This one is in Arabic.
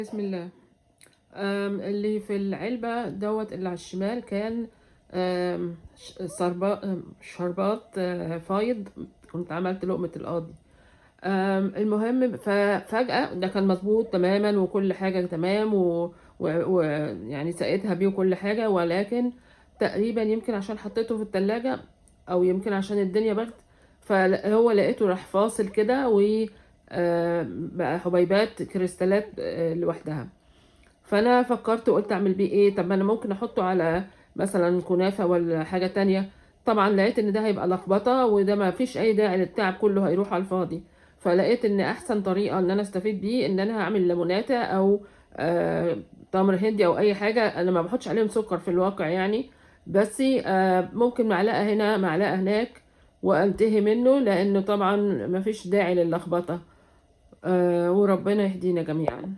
بسم الله. اللي في العلبة دوت اللي على الشمال كان شربات فايض. كنت عملت لقمة القاضي. المهم ففجأة ده كان مظبوط تماما وكل حاجة تمام ويعني سقيتها بيه وكل حاجة، ولكن تقريبا يمكن عشان حطيته في التلاجة أو يمكن عشان الدنيا برد، فهو لقيته راح فاصل كده و بقى حبيبات كريستالات لوحدها. فانا فكرت وقلت اعمل بيه ايه؟ طب ما انا ممكن احطه على مثلا كنافة ولا حاجة تانية. طبعا لقيت ان ده هيبقى لخبطة وده ما فيش اي داعي للتعب، كله هيروح على الفاضي. فلقيت ان احسن طريقة ان انا استفيد بيه ان انا هعمل ليموناتة او آه تمر هندي او اي حاجة. انا ما بحطش عليهم سكر في الواقع يعني، بس ممكن معلقة هنا معلقة هناك وانتهي منه، لانه طبعا ما فيش داعي للخبطة. وربنا يهدينا جميعا.